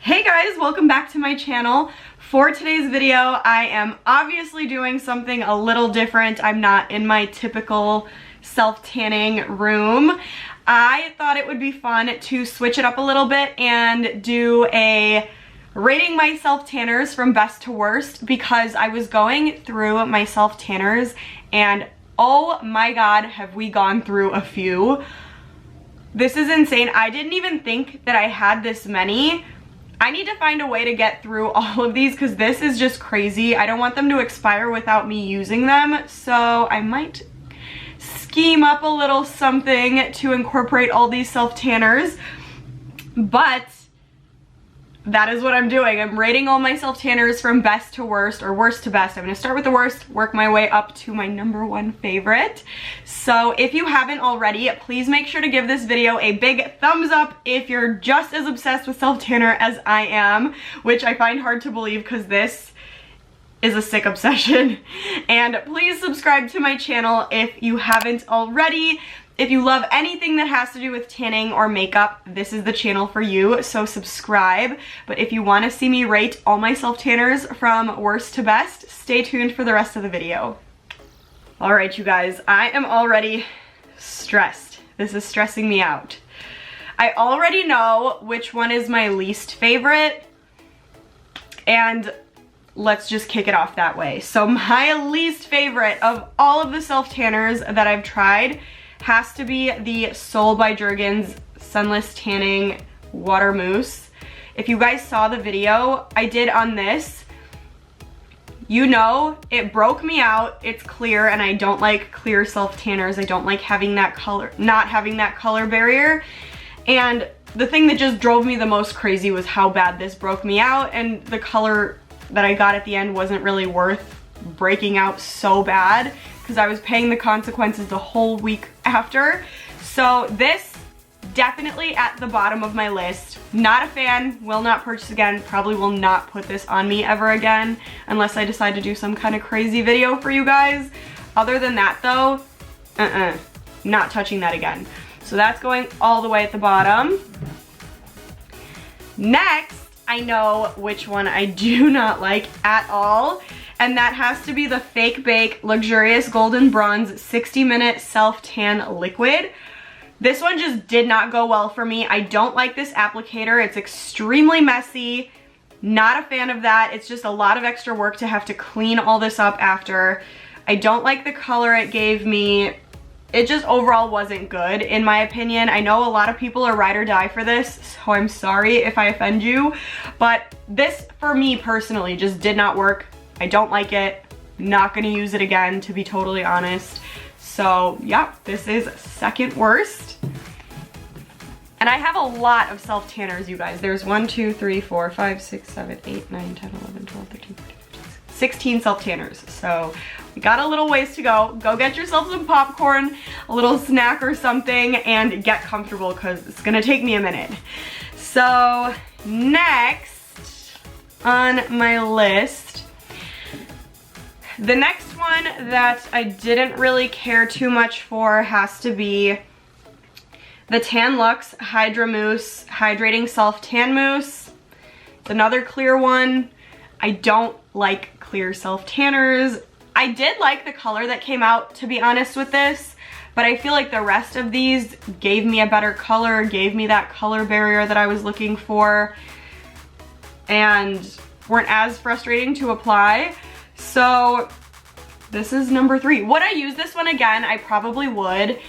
Hey guys, welcome back to my channel. For today's video, I am obviously doing something a little different. I'm not in my typical self-tanning room. I thought it would be fun to switch it up a little bit and do a rating my self-tanners from best to worst, because I was going through my self-tanners and oh my god, have we gone through a few. This is insane. I didn't even think that I had this many. I need to find a way to get through all of these because this is just crazy. I don't want them to expire without me using them, so I might scheme up a little something to incorporate all these self-tanners, but that is what I'm doing. I'm rating all my self-tanners from best to worst, or worst to best. I'm gonna start with the worst, work my way up to my #1 favorite. So if you haven't already, please make sure to give this video a big thumbs up if you're just as obsessed with self-tanner as I am, which I find hard to believe because this is a sick obsession. And please subscribe to my channel if you haven't already. If you love anything that has to do with tanning or makeup, this is the channel for you, so subscribe. But if you want to see me rate all my self-tanners from worst to best, stay tuned for the rest of the video. Alright you guys, I am already stressed. This is stressing me out. I already know which one is my least favorite, and let's just kick it off that way. So my least favorite of all of the self-tanners that I've tried has to be the Sol by Jergens Sunless Tanning Water Mousse. If you guys saw the video I did on this, you know it broke me out. It's clear and I don't like clear self-tanners. I don't like having that color, not having that color barrier. And the thing that just drove me the most crazy was how bad this broke me out, and the color that I got at the end wasn't really worth breaking out so bad, because I was paying the consequences the whole week after. So this, definitely at the bottom of my list. Not a fan, will not purchase again, probably will not put this on me ever again, unless I decide to do some kind of crazy video for you guys. Other than that though, not touching that again. So that's going all the way at the bottom. Next, I know which one I do not like at all, and that has to be the Fake Bake Luxurious Golden Bronze 60-Minute Self-Tan Liquid. This one just did not go well for me. I don't like this applicator. It's extremely messy. Not a fan of that. It's just a lot of extra work to have to clean all this up after. I don't like the color it gave me. It just overall wasn't good, in my opinion. I know a lot of people are ride or die for this, so I'm sorry if I offend you, but this, for me personally, just did not work. I don't like it. Not gonna use it again, to be totally honest. So yeah, this is second worst. And I have a lot of self-tanners, you guys. There's 1, 2, 3, 4, 5, 6, 7, 8, 9, 10, 11, 12, 13, 14, 15, 16 self-tanners. So we got a little ways to go. Go get yourself some popcorn, a little snack or something, and get comfortable because it's gonna take me a minute. So next on my list, the next one that I didn't really care too much for has to be the TANLUXE Hydra Mousse Hydrating Self Tan Mousse. It's another clear one. I don't like clear self-tanners. I did like the color that came out, to be honest with this, but I feel like the rest of these gave me a better color, gave me that color barrier that I was looking for, and weren't as frustrating to apply. So this is #3. Would I use this one again? I probably would,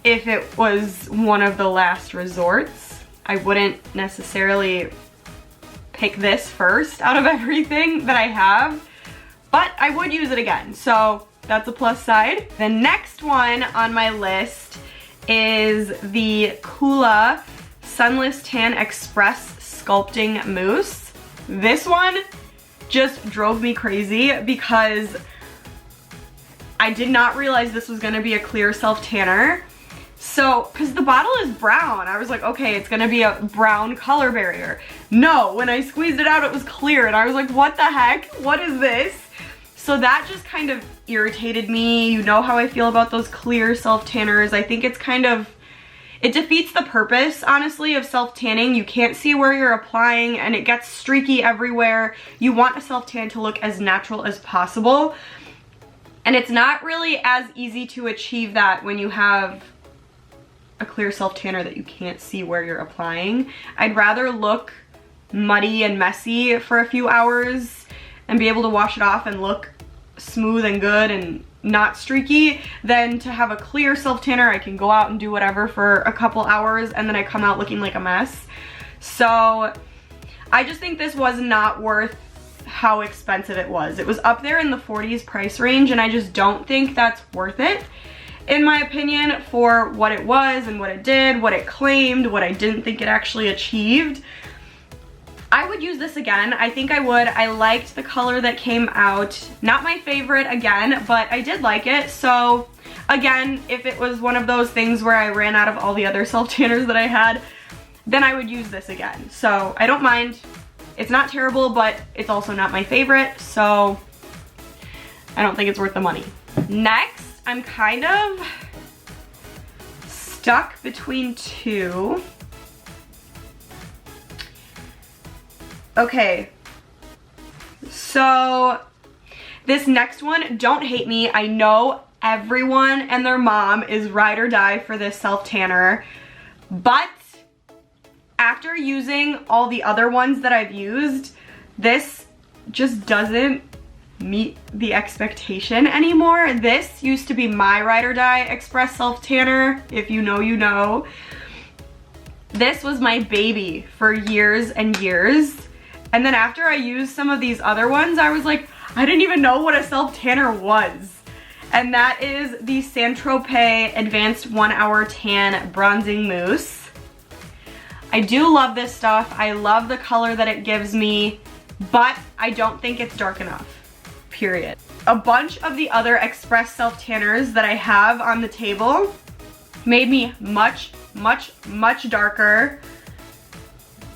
if it was one of the last resorts. I wouldn't necessarily pick this first out of everything that I have, but I would use it again, so that's a plus side. The next one on my list is the Coola Sunless Tan Express Sculpting Mousse. This one just drove me crazy because I did not realize this was gonna be a clear self-tanner. So, because the bottle is brown, I was like, okay, it's gonna be a brown color barrier. No, when I squeezed it out, it was clear, and I was like, what the heck? What is this? So that just kind of irritated me. You know how I feel about those clear self-tanners. I think it's kind of, it defeats the purpose, honestly, of self-tanning. You can't see where you're applying and it gets streaky everywhere. You want a self-tan to look as natural as possible. And it's not really as easy to achieve that when you have a clear self-tanner that you can't see where you're applying. I'd rather look muddy and messy for a few hours and be able to wash it off and look smooth and good and not streaky than to have a clear self-tanner. I can go out and do whatever for a couple hours and then I come out looking like a mess. So I just think this was not worth how expensive it was. It was up there in the 40s price range and I just don't think that's worth it, in my opinion, for what it was and what it did, what it claimed, what I didn't think it actually achieved. I would use this again. I think I would. I liked the color that came out. Not my favorite again, but I did like it. So again, if it was one of those things where I ran out of all the other self-tanners that I had, then I would use this again. So I don't mind. It's not terrible, but it's also not my favorite. So I don't think it's worth the money. Next, I'm kind of stuck between two. Okay, so this next one, don't hate me. I know everyone and their mom is ride or die for this self-tanner, but after using all the other ones that I've used, this just doesn't meet the expectation anymore. This used to be my ride or die express self-tanner. If you know, you know. This was my baby for years and years. And then after I used some of these other ones, I was like, I didn't even know what a self-tanner was. And that is the Saint-Tropez Advanced 1 Hour Tan Bronzing Mousse. I do love this stuff. I love the color that it gives me, but I don't think it's dark enough, period. A bunch of the other express self-tanners that I have on the table made me much, much, much darker,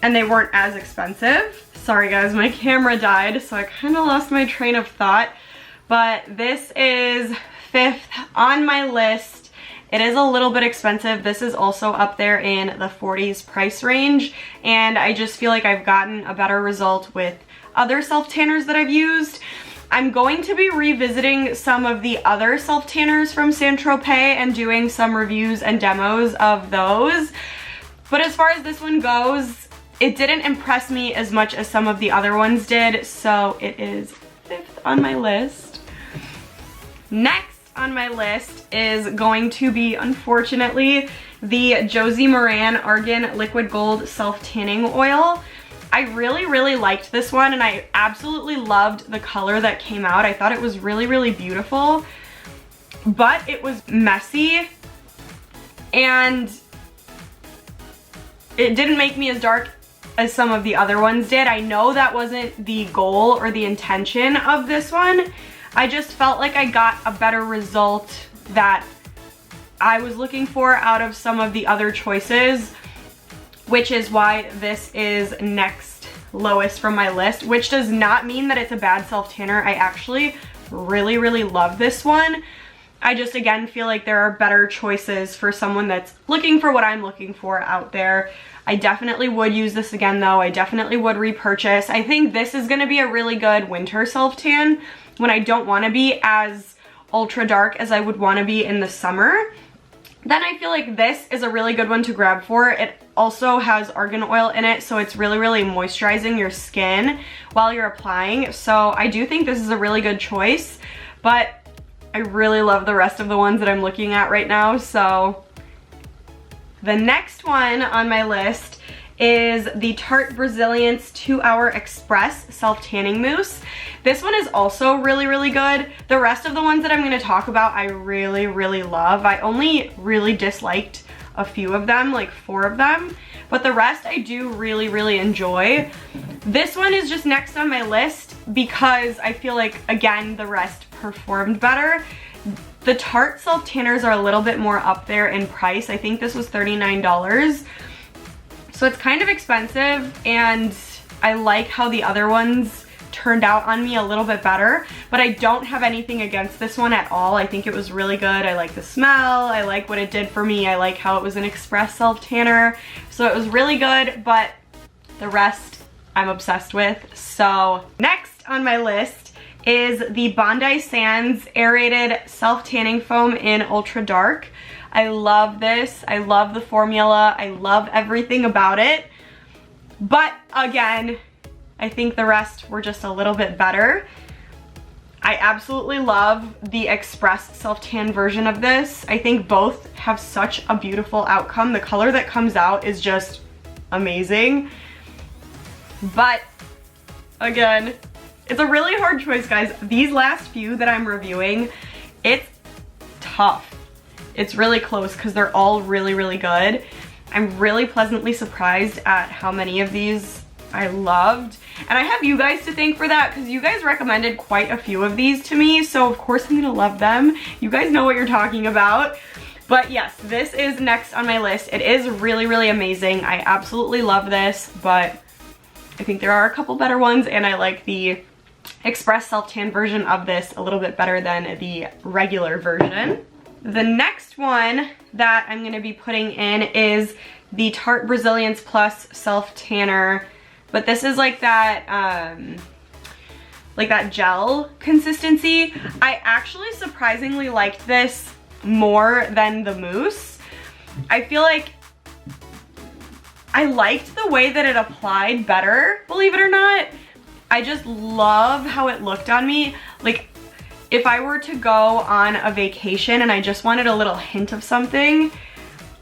and they weren't as expensive. Sorry guys, my camera died, so I kind of lost my train of thought, but this is 5th on my list. It is a little bit expensive. This is also up there in the 40s price range, and I just feel like I've gotten a better result with other self-tanners that I've used. I'm going to be revisiting some of the other self-tanners from Saint-Tropez and doing some reviews and demos of those, but as far as this one goes, it didn't impress me as much as some of the other ones did, so it is 5th on my list. Next on my list is going to be, unfortunately, the Josie MARAN Argan Liquid Gold Self-Tanning Oil. I really, really liked this one, and I absolutely loved the color that came out. I thought it was really, really beautiful, but it was messy, and it didn't make me as dark as some of the other ones did. I know that wasn't the goal or the intention of this one. I just felt like I got a better result that I was looking for out of some of the other choices, which is why this is next lowest from my list, which does not mean that it's a bad self-tanner. I actually really, really love this one. I just, again, feel like there are better choices for someone that's looking for what I'm looking for out there. I definitely would use this again though. I definitely would repurchase. I think this is gonna be a really good winter self-tan when I don't wanna be as ultra dark as I would wanna be in the summer. Then I feel like this is a really good one to grab for. It also has argan oil in it, so it's really, really moisturizing your skin while you're applying. So I do think this is a really good choice, but I really love the rest of the ones that I'm looking at right now. So the next one on my list is the Tarte Braziliance 2 Hour Express Self-Tanning Mousse. This one is also really, really good. The rest of the ones that I'm going to talk about, I really, really love. I only really disliked a few of them, like 4 of them, but the rest I do really, really enjoy. This one is just next on my list because I feel like, again, the rest performed better. The Tarte self-tanners are a little bit more up there in price. I think this was $39. So it's kind of expensive, and I like how the other ones turned out on me a little bit better, but I don't have anything against this one at all. I think it was really good. I like the smell. I like what it did for me. I like how it was an express self tanner. So it was really good, but the rest I'm obsessed with. So next on my list is the Bondi Sands Aerated Self Tanning Foam in Ultra Dark. I love this. I love the formula. I love everything about it. But again, I think the rest were just a little bit better. I absolutely love the Express self-tan version of this. I think both have such a beautiful outcome. The color that comes out is just amazing. But again, it's a really hard choice, guys. These last few that I'm reviewing, it's tough. It's really close because they're all really, really good. I'm really pleasantly surprised at how many of these I loved. And I have you guys to thank for that because you guys recommended quite a few of these to me. So of course I'm gonna love them. You guys know what you're talking about. But yes, this is next on my list. It is really, really amazing. I absolutely love this, but I think there are a couple better ones, and I like the Express self-tan version of this a little bit better than the regular version. The next one that I'm gonna be putting in is the Tarte Brazilians Plus Self Tanner, but this is like that gel consistency. I actually surprisingly liked this more than the mousse. I feel like I liked the way that it applied better, believe it or not. I just love how it looked on me. Like, if I were to go on a vacation and I just wanted a little hint of something,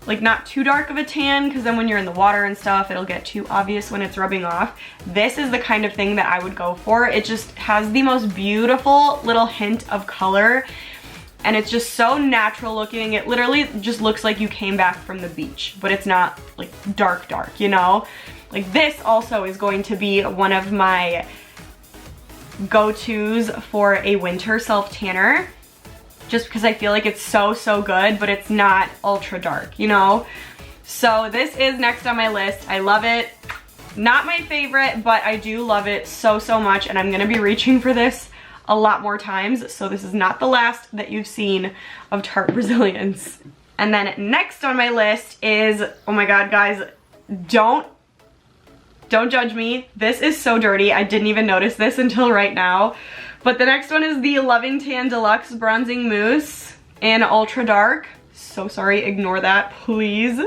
like not too dark of a tan, because then when you're in the water and stuff, it'll get too obvious when it's rubbing off. This is the kind of thing that I would go for. It just has the most beautiful little hint of color, and it's just so natural looking. It literally just looks like you came back from the beach, but it's not like dark, you know? Like, this also is going to be one of my go-tos for a winter self-tanner, just because I feel like it's so, so good, but it's not ultra dark, you know? So this is next on my list. I love it. Not my favorite, but I do love it so, so much, and I'm gonna be reaching for this a lot more times, so this is not the last that you've seen of Tarte Brazilians. And then next on my list is, oh my god, guys, don't judge me. This is so dirty. I didn't even notice this until right now. But the next one is the Loving Tan Deluxe Bronzing Mousse in Ultra Dark. So sorry, ignore that, please.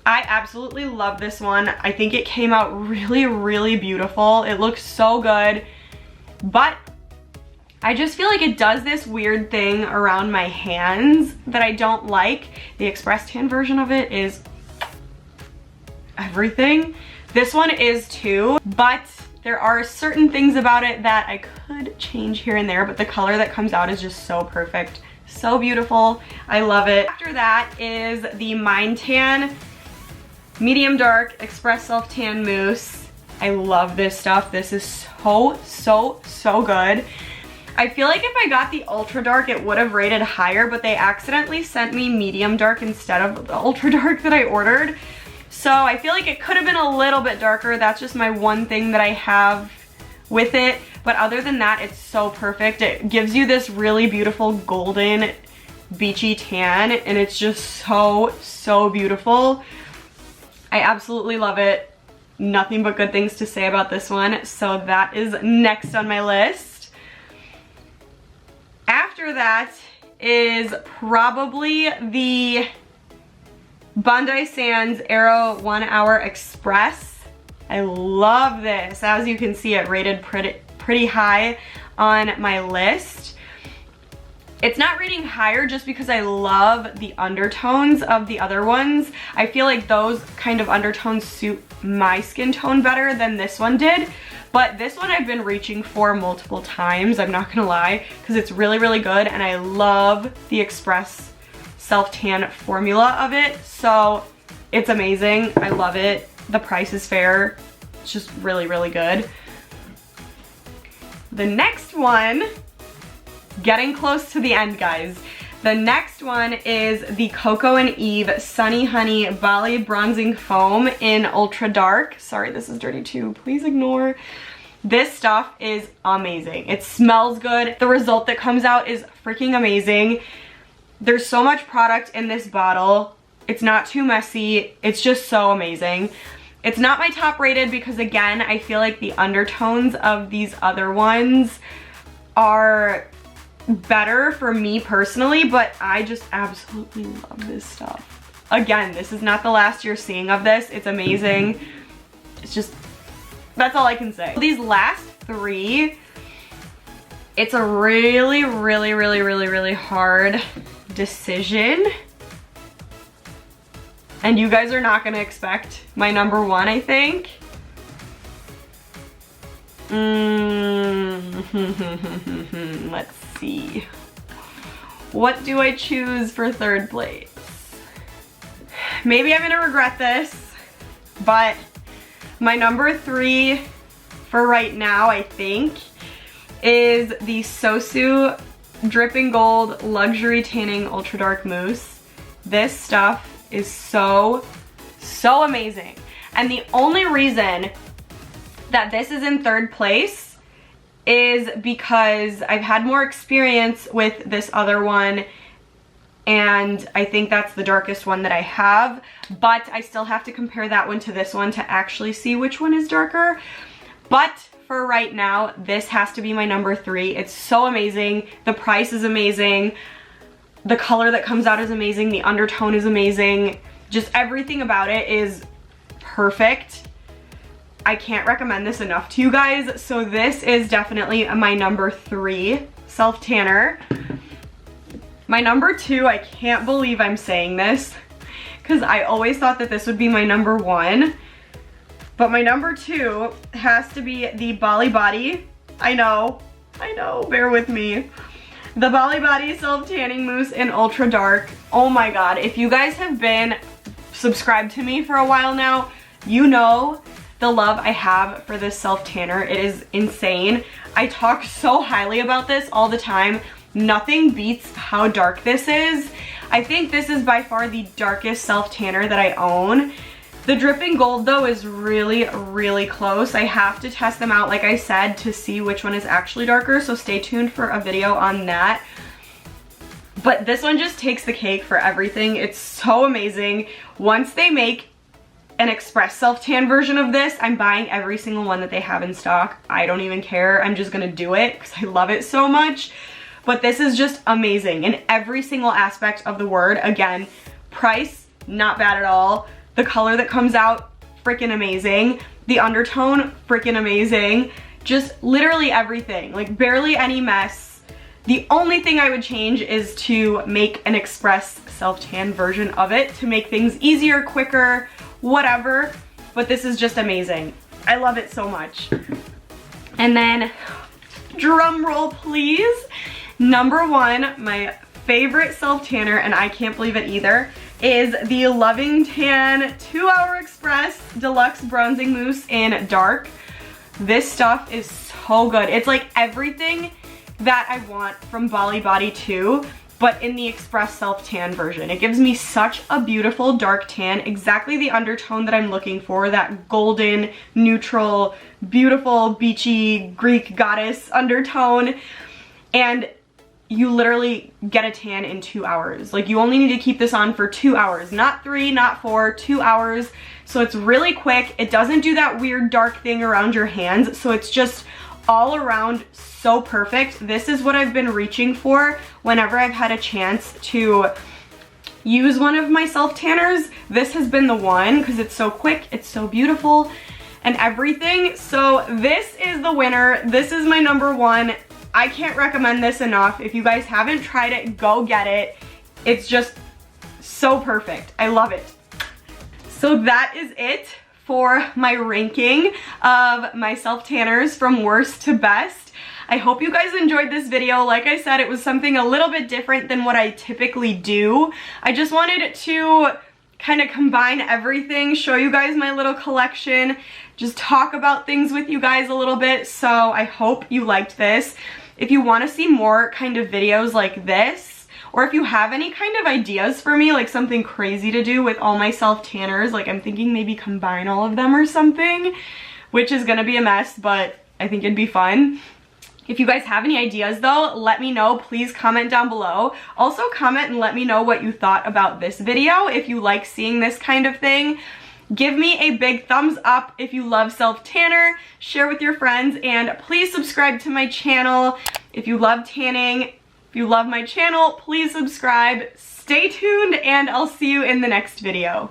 I absolutely love this one. I think it came out really, really beautiful. It looks so good. But I just feel like it does this weird thing around my hands that I don't like. The Express Tan version of it is everything. This one is too, but there are certain things about it that I could change here and there, but the color that comes out is just so perfect. So beautiful. I love it. After that is the MINETAN Medium Dark Express Self Tan Mousse. I love this stuff. This is so, so, so good. I feel like if I got the Ultra Dark, it would have rated higher, but they accidentally sent me Medium Dark instead of the Ultra Dark that I ordered. So I feel like it could have been a little bit darker. That's just my one thing that I have with it. But other than that, it's so perfect. It gives you this really beautiful golden beachy tan, and it's just so, so beautiful. I absolutely love it. Nothing but good things to say about this one. So that is next on my list. After that is probably the Bondi Sands AERO 1 Hour Express. I love this. As you can see, it rated pretty high on my list. It's not rating higher just because I love the undertones of the other ones. I feel like those kind of undertones suit my skin tone better than this one did. But this one I've been reaching for multiple times, I'm not gonna lie, because it's really, really good, and I love the Express self-tan formula of it. So it's amazing. I love it. The price is fair. It's just really, really good. The next one, getting close to the end, guys. The next one is the Coco and Eve Sunny Honey Bali Bronzing Foam in Ultra Dark. Sorry, this is dirty too. Please ignore. This stuff is amazing. It smells good. The result that comes out is freaking amazing. There's so much product in this bottle. It's not too messy. It's just so amazing. It's not my top rated because, again, I feel like the undertones of these other ones are better for me personally, but I just absolutely love this stuff. Again, this is not the last you're seeing of this. It's amazing. It's just, that's all I can say. These last three, it's a really hard decision. And you guys are not gonna expect my number one, I think. Let's see. What do I choose for third place? Maybe I'm gonna regret this, but my number three for right now, I think, is the SOSU Dripping Gold Luxury Tanning Ultra Dark Mousse. This stuff is so amazing. And the only reason that this is in third place is because I've had more experience with this other one, and I think that's the darkest one that I have, but I still have to compare that one to this one to actually see which one is darker. But for right now, this has to be my number three. It's so amazing. The price is amazing. The color that comes out is amazing. The undertone is amazing. Just everything about it is perfect. I can't recommend this enough to you guys. So this is definitely my number three self-tanner. My number two, I can't believe I'm saying this because I always thought that this would be my number one. But my number two has to be the Bali Body. I know, bear with me. The Bali Body Self-Tanning Mousse in Ultra Dark. Oh my god, if you guys have been subscribed to me for a while now, you know the love I have for this self-tanner. It is insane. I talk so highly about this all the time. Nothing beats how dark this is. I think this is by far the darkest self-tanner that I own. The Dripping Gold though is really close. I have to test them out, like I said, to see which one is actually darker, so stay tuned for a video on that. But this one just takes the cake for everything. It's so amazing. Once they make an express self-tan version of this, I'm buying every single one that they have in stock. I don't even care. I'm just gonna do it because I love it so much. But this is just amazing in every single aspect of the word. Again, price, not bad at all. The color that comes out, freaking amazing. The undertone, freaking amazing. Just literally everything, like barely any mess. The only thing I would change is to make an express self-tan version of it to make things easier, quicker, whatever. But this is just amazing. I love it so much. And then, drum roll please. Number one, my favorite self-tanner, and I can't believe it either, is the Loving Tan 2-Hour Express Deluxe Bronzing Mousse in Dark. This stuff is so good. It's like everything that I want from Bali Body 2, but in the express self-tan version. It gives me such a beautiful dark tan, exactly the undertone that I'm looking for, that golden, neutral, beautiful, beachy, Greek goddess undertone. And you literally get a tan in 2 hours. Like, you only need to keep this on for 2 hours, not 3, not 4, 2 hours. So it's really quick. It doesn't do that weird dark thing around your hands. So it's just all around so perfect. This is what I've been reaching for whenever I've had a chance to use one of my self-tanners. This has been the one because it's so quick, it's so beautiful and everything. So this is the winner. This is my number one. I can't recommend this enough. If you guys haven't tried it, go get it. It's just so perfect. I love it. So that is it for my ranking of my self-tanners from worst to best. I hope you guys enjoyed this video. Like I said, it was something a little bit different than what I typically do. I just wanted to kind of combine everything, show you guys my little collection, just talk about things with you guys a little bit. So I hope you liked this. If you want to see more kind of videos like this, or if you have any kind of ideas for me, like something crazy to do with all my self-tanners, like I'm thinking maybe combine all of them or something, which is gonna be a mess, but I think it'd be fun. If you guys have any ideas though, let me know. Please comment down below. Also comment and let me know what you thought about this video. If you like seeing this kind of thing, give me a big thumbs up if you love self-tanner, share with your friends, and please subscribe to my channel. If you love tanning, if you love my channel, please subscribe. Stay tuned and I'll see you in the next video.